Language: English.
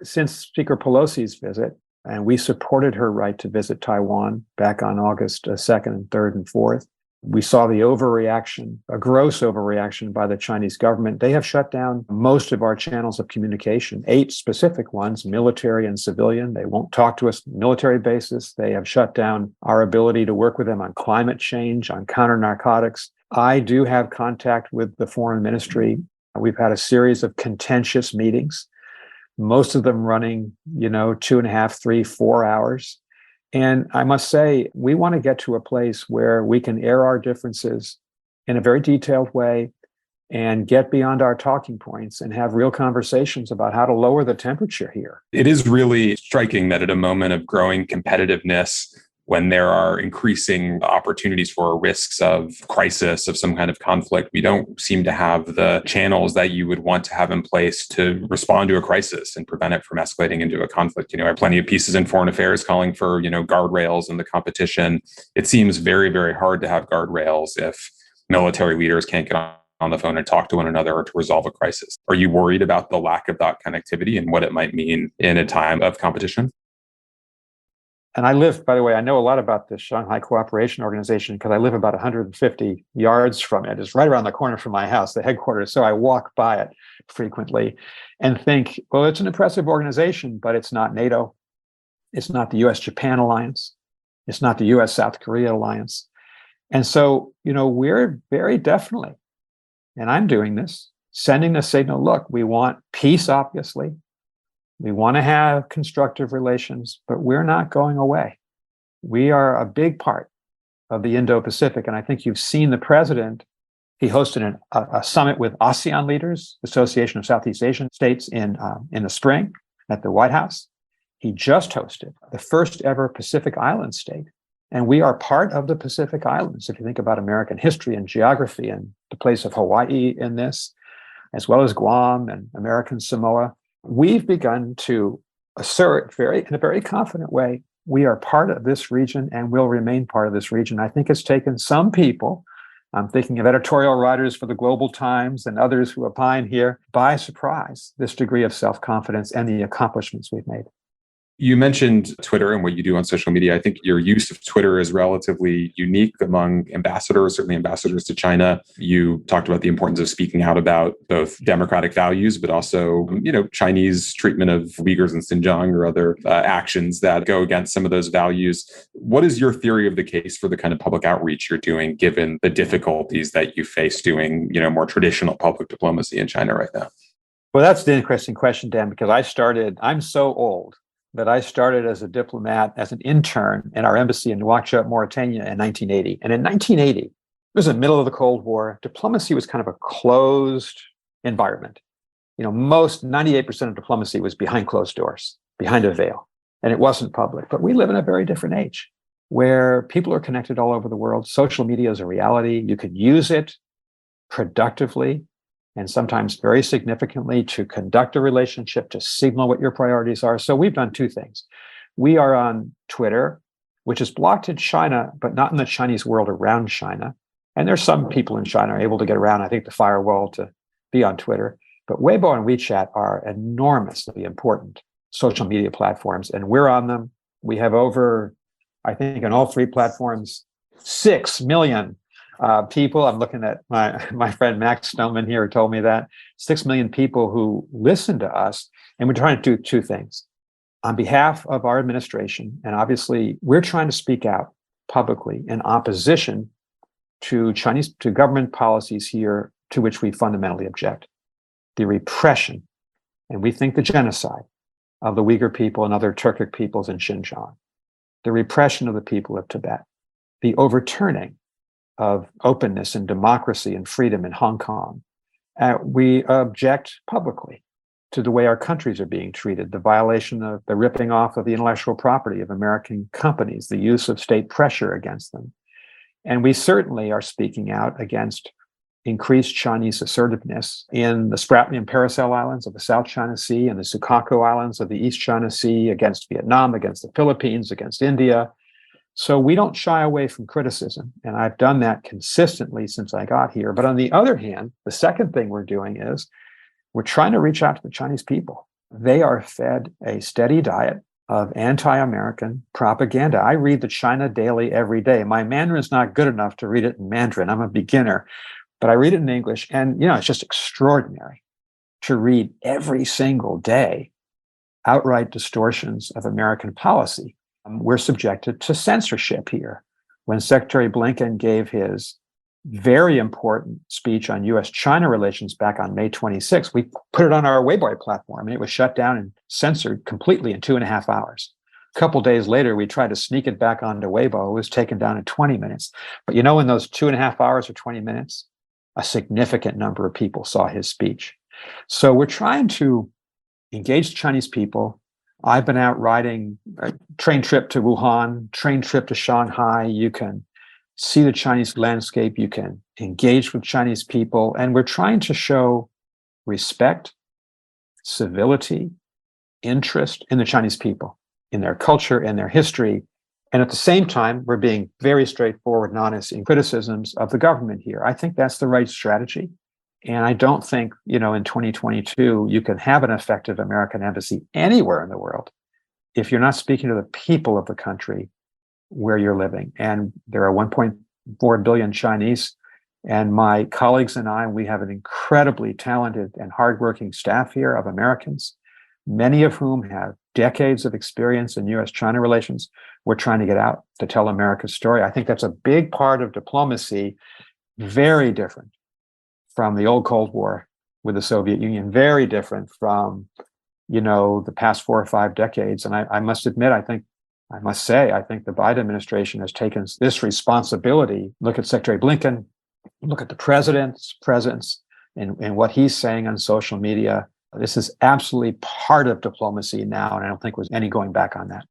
Since Speaker Pelosi's visit, and we supported her right to visit Taiwan back on August 2nd and 3rd and 4th, we saw the overreaction, a gross overreaction by the Chinese government. They have shut down most of our channels of communication, 8 specific ones, military and civilian. They won't talk to us on military basis. They have shut down our ability to work with them on climate change, on counter narcotics. I do have contact with the foreign ministry. We've had a series of contentious meetings, most of them running, 2.5, 3, 4 hours. And I must say, we want to get to a place where we can air our differences in a very detailed way and get beyond our talking points and have real conversations about how to lower the temperature here. It is really striking that at a moment of growing competitiveness, when there are increasing opportunities for risks of crisis, of some kind of conflict, we don't seem to have the channels that you would want to have in place to respond to a crisis and prevent it from escalating into a conflict. I have plenty of pieces in Foreign Affairs calling for, guardrails in the competition. It seems very, very hard to have guardrails if military leaders can't get on the phone and talk to one another or to resolve a crisis. Are you worried about the lack of that connectivity and what it might mean in a time of competition? And I live, by the way, I know a lot about the Shanghai Cooperation Organization because I live about 150 yards from it. It's right around the corner from my house, the headquarters. So I walk by it frequently and think, well, it's an impressive organization, but it's not NATO. It's not the US-Japan alliance. It's not the US-South Korea alliance. And so, we're very definitely, and I'm doing this, sending the signal, look, we want peace, obviously. We want to have constructive relations, but we're not going away. We are a big part of the Indo-Pacific. And I think you've seen the president. He hosted a summit with ASEAN leaders, Association of Southeast Asian States, in the spring at the White House. He just hosted the first ever Pacific Island state. And we are part of the Pacific Islands. If you think about American history and geography and the place of Hawaii in this, as well as Guam and American Samoa, we've begun to assert in a very confident way, we are part of this region and will remain part of this region. I think it's taken some people, I'm thinking of editorial writers for the Global Times and others who opine here, by surprise, this degree of self-confidence and the accomplishments we've made. You mentioned Twitter and what you do on social media. I think your use of Twitter is relatively unique among ambassadors, certainly ambassadors to China. You talked about the importance of speaking out about both democratic values, but also, Chinese treatment of Uyghurs in Xinjiang or other actions that go against some of those values. What is your theory of the case for the kind of public outreach you're doing, given the difficulties that you face doing, more traditional public diplomacy in China right now? Well, that's the interesting question, Dan, because I'm so old that I started as a diplomat, as an intern in our embassy in Nouakchott, Mauritania in 1980. And in 1980, it was the middle of the Cold War. Diplomacy was kind of a closed environment. 98% of diplomacy was behind closed doors, behind a veil, and it wasn't public. But we live in a very different age where people are connected all over the world. Social media is a reality. You could use it productively and sometimes very significantly to conduct a relationship, to signal what your priorities are. So we've done 2 things. We are on Twitter, which is blocked in China, but not in the Chinese world around China. And there's some people in China are able to get around, I think, the firewall to be on Twitter. But Weibo and WeChat are enormously important social media platforms, and we're on them. We have over, I think, on all 3 platforms, 6 million people. I'm looking at my friend Max Stoneman here who told me that 6 million people who listen to us, and we're trying to do 2 things. On behalf of our administration, and obviously we're trying to speak out publicly in opposition to government policies here to which we fundamentally object. The repression, and we think the genocide, of the Uyghur people and other Turkic peoples in Xinjiang, the repression of the people of Tibet, the overturning of openness and democracy and freedom in Hong Kong. We object publicly to the way our countries are being treated, the violation of the ripping off of the intellectual property of American companies, the use of state pressure against them. And we certainly are speaking out against increased Chinese assertiveness in the Spratly and Paracel Islands of the South China Sea and the Senkaku Islands of the East China Sea, against Vietnam, against the Philippines, against India. So we don't shy away from criticism, and I've done that consistently since I got here. But on the other hand, the second thing we're doing is we're trying to reach out to the Chinese people. They are fed a steady diet of anti-American propaganda. I read the China Daily every day. My Mandarin's not good enough to read it in Mandarin. I'm a beginner, but I read it in English. And, it's just extraordinary to read every single day outright distortions of American policy. We're subjected to censorship here. When Secretary Blinken gave his very important speech on U.S.-China relations back on May 26th, we put it on our Weibo platform, and it was shut down and censored completely in 2.5 hours. A couple days later, we tried to sneak it back onto Weibo. It was taken down in 20 minutes. But in those 2.5 hours or 20 minutes, a significant number of people saw his speech. So we're trying to engage Chinese people. I've been out riding a train trip to Wuhan, train trip to Shanghai. You can see the Chinese landscape. You can engage with Chinese people. And we're trying to show respect, civility, interest in the Chinese people, in their culture, in their history. And at the same time, we're being very straightforward and honest in criticisms of the government here. I think that's the right strategy. And I don't think, in 2022, you can have an effective American embassy anywhere in the world if you're not speaking to the people of the country where you're living. And there are 1.4 billion Chinese. And my colleagues and I, we have an incredibly talented and hardworking staff here of Americans, many of whom have decades of experience in U.S.-China relations. We're trying to get out to tell America's story. I think that's a big part of diplomacy, very different from the old Cold War with the Soviet Union, very different from, the past 4 or 5 decades. And I must admit, I think the Biden administration has taken this responsibility. Look at Secretary Blinken, look at the president's presence and what he's saying on social media. This is absolutely part of diplomacy now, and I don't think there's any going back on that.